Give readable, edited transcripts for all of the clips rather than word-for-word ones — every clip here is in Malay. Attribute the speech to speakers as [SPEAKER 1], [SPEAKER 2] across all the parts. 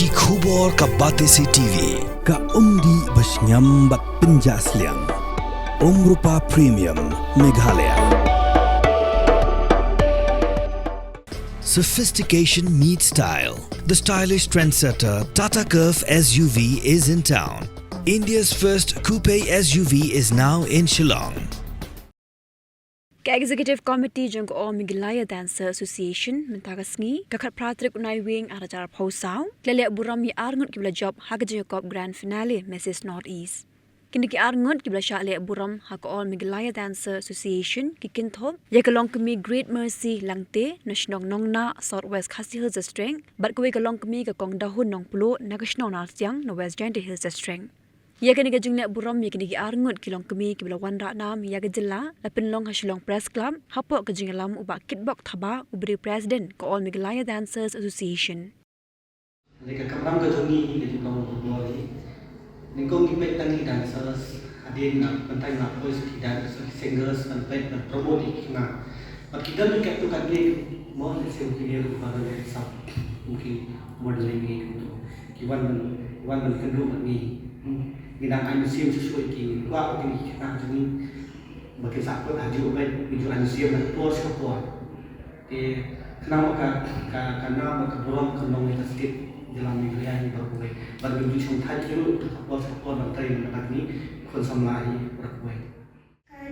[SPEAKER 1] Ki khubor ka Batesi TV.
[SPEAKER 2] Ka umdi basnyambak penjaslian. Rupa Premium Meghalaya.
[SPEAKER 1] Sophistication meets style. The stylish trendsetter Tata Curve SUV is in town. India's first coupe SUV is now in Shillong.
[SPEAKER 3] Executive Committee jong ko Meghalaya Dancer Association mentagasngi kakat pratrik unai wing arajar pausau lele buram yi arngut kibla job hagje kop grand finale Mrs North East. Kini ki arngut kibla sha le buram hak all Meghalaya Dancer Association ki kinthop ye kalong kemi Great Mercy langte national nongna Southwest Khasi Hills District bat ko kalong kemi ka kong dahun nong pulo national narsiang no West Jainti Hills District. Ya kini ka jung ne buram ya kini ki arngut kilong kemi kibla wanra nam ya ka jilla lapin long hasilong press club hapok ka jing lam uba kitbok thaba ubri president ko all Meghalaya Dancers Association.
[SPEAKER 4] Leka kamram ka jongi le jumlah boy. Ningkong ipek tangi dancers adin na pentai na voice ki dancers singers dan pet na promote ikna. But kita ni kat tu kat ni mau le se video pada le sab mungkin modeling ni tu. Kiwan kedua ni. Bidang museum sesuai ki wa ki nak jadi bagi sakut haju baik biju museum dan pos ke pos di kenapa karena keburam kenong itu sedikit dalam Meghalaya ini berkuai bagi biju chung thai itu pos ke pos nanti nak ni kon samlai berkuai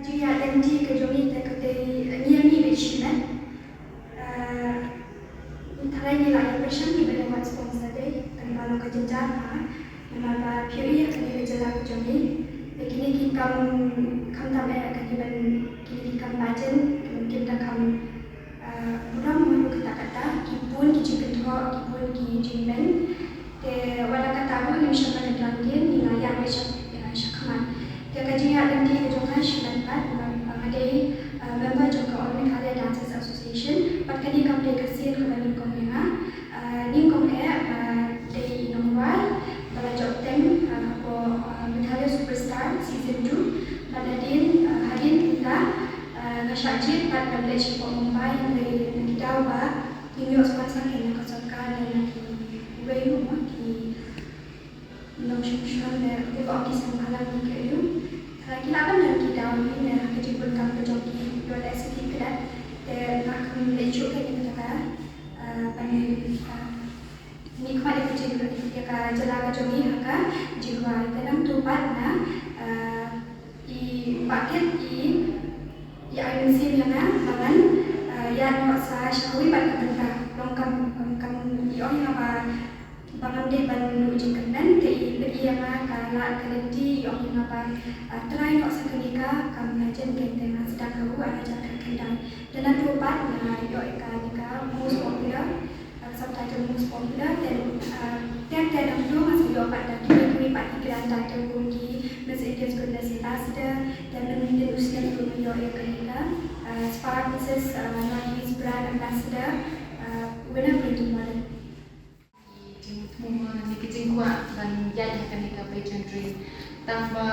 [SPEAKER 5] jika nanti kejomi tak ni bersihkan thai ni lagi bersih ni pada sponsor deh kan kalau kejenjang Nama Puri akan dijalan kejomi. Kini kita tambah akan kini kita baca, kita akan buram mulu kata-kata, kipun kicipinto, kipun kicimen. Walau kata apa yang siapa kedalamnya nilai yang syakman. Kajian nanti kejokan syibat mengadai member juga orang Meghalaya Dancers Association. Kini kami kasih kepada komena, ni komena dari nomor job tem Meghalaya Superstar Season 2 pada hadir kita ngasajid pada Malaysia Mumbai dari kita ba New York sponsor kena kasarkan dan nanti rumah di Nongshun dan di bawah kisah malam ke itu kita akan nanti dalam ini kejipun kami kejoki dua ST kedat dan nak melecuk kita kata panggil kita nikmat itu jadi ka jala ka jogi haka jiwa dalam tempat na I paket I musim yang bangan ya no sa shawi pat kanta longkam I on apa bangan de ban uji kanan te beri yang kala kalenti on apa try no sa kenika kam najen kente na sedang kau ada jaga kendang dalam tempat na yo ika most popular subtitle most popular dan tiap-tiap itu masih dapat dan kini Pak Iklan title kunci Miss India's Goodness Ambassador dan pemimpin usia untuk New York ketika Spark Mrs. Northeast Brand Ambassador winner Brinton Modern.
[SPEAKER 6] Di kecing kuat dan jadi kenika pageantry tanpa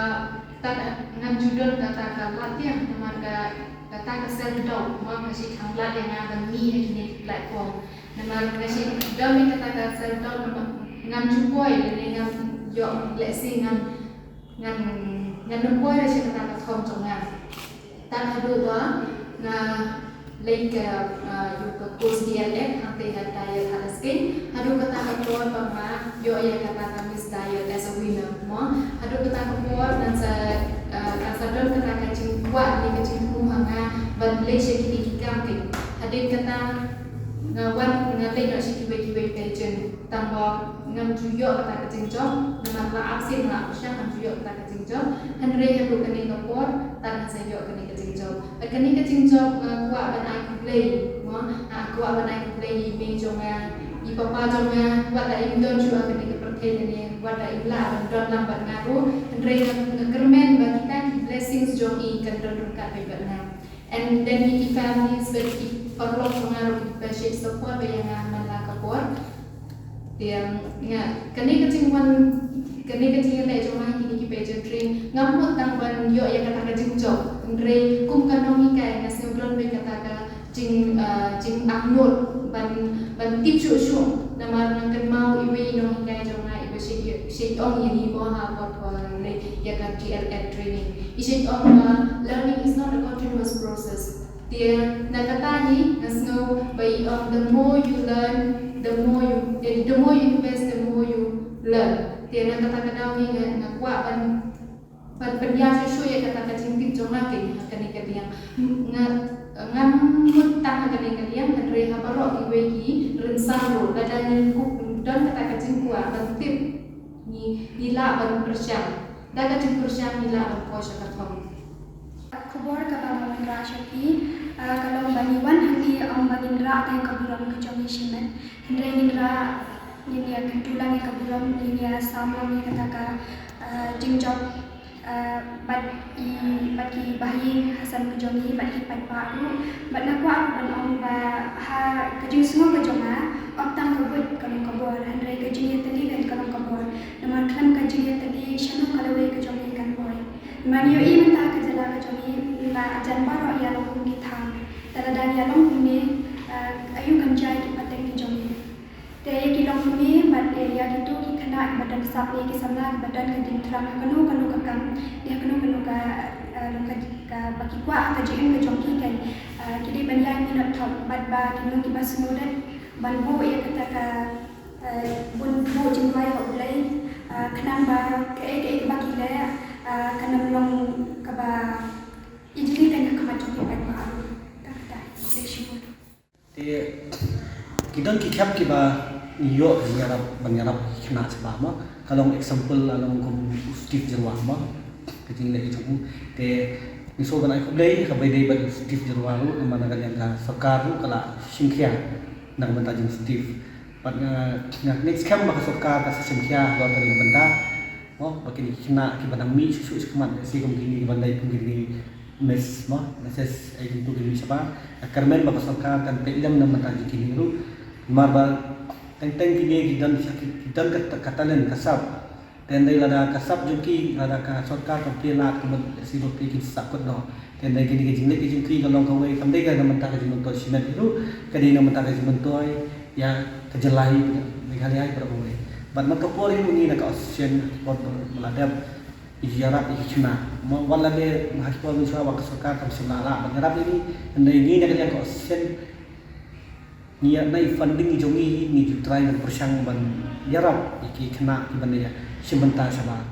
[SPEAKER 6] ngam judul kata latihan marga kata self doubt mau kasih anglat yang akan ni platform nama kasih dami kata self doubt ngam cupoy dan ngam yo blessing ngam nupoy dah sih kata kom jongan tan hadu ba nga link yuk kurs DLF nanti ada ya halaskin hadu kata keluar bangga yo ya kata Miss Diet as a winner mo hadu kata keluar dan kasadon kata kacing kuat ni kacing kumanga ban Malaysia kini kikam ke hadir kata ngawan ngatai nak kibai pageant tambah ngam juyo kata kacing job nama la absin la usah ngam juyo kata kacing job Henry hadu kini kapor tan sayo kini kacing job kini kacing job kuat ban aku play mo kuat ban aku play me jonga I papa jonga buat dah indon juga kini kepercayaan ni buat dah ibla don lambat ngaru Henry ngekermen bagi kita blessings jongi kendon kat bebana and then the families bagi perlu pengaruh basic support bagi yang mana kapor dia kini kecing le cuma kini pageantry ngamut tangban yo ya kata kecing job Andre kum kanongi kai ngasih obron be kata jing upload ban tip syu nama nang mau iwe no kai she on ini boha pot like ya kan GLF training. She on learning is not a continuous process. Dia nakata ni no by the more you learn, the more you invest, the more you learn. Dia nakata kadang ni ngakwa pan pendia susu ya kata kacing jong lagi kan yang ngam mutang kan yang andre habaro iwegi rensaro kadang dan kata kacing kuat bantip nila ban persyam dan kacing persyam nila ban puasa katong
[SPEAKER 5] Kubur kapal Mandra Shopee kalau baniwan handi bagindra yang kaburam kejomi shimen hendra indra ini ya kentulang yang kaburam ini ya samlang yang kataka jingjob bagi bayi hasan kejomi bagi paru bat nakwa ban om ba ha kejing semua kejoma otang kebut kalau kabur hendra kejing tadi dan kalau kabur nama klan kejing tadi shanu kalau kejomi kan boy Manio i menta kejala kejomi na ajan baro ya long kita dan ya long ni ayu kanjai ki pateng kejomi te ki long ni mat area gitu ki kena badan sapi ki samla badan kejing terang kanu kakam dia kanu ka long ka baki kwa kejing kejomi kan kidi banyak minat top bat ba ki ki basmudan ban bo ya kata ka bun bo jingwai ho lai kenang ba ke baki le kanam long kaba ijli kan kemacam ipan baru tak ada lesu
[SPEAKER 4] te kidon ki khap ki ba yo nyarap kena sebab ma kalau example along kom Steve Jerwa ma keting le itu te niso banai ko dei ka bai dei ba Steve Jerwa lu mana kan yang ka sarkar lu kala singkhya nang banta jing Steve pat next kam ba ka sarkar ka singkhya lo tari banta oh pakai kena kita mi susu sekemat si kemgini bandai kemgini mes mah meses itu gini siapa karmen bapak sarkar kan pelam nama tadi kini ru marba teng kini kita katalan kasab tendai lada kasab juki lada ka sarkar kan pelat kemen si dopi kita sakut no tendai kini jinglet juki kalau kau kandai kan nama tadi mentoy simen itu kadi nama tadi mentoy ya kejelahi hari-hari berapa But makapuri ini nak ocean sport meladap ijarap ikna. Wala de mahasiswa miswa wak sarkar kam sinala. Mengarap ini anda ini nak yang ocean niat nai funding jongi ni try dan persyang ban yarap iki kena ibanda ya sebentar sabar.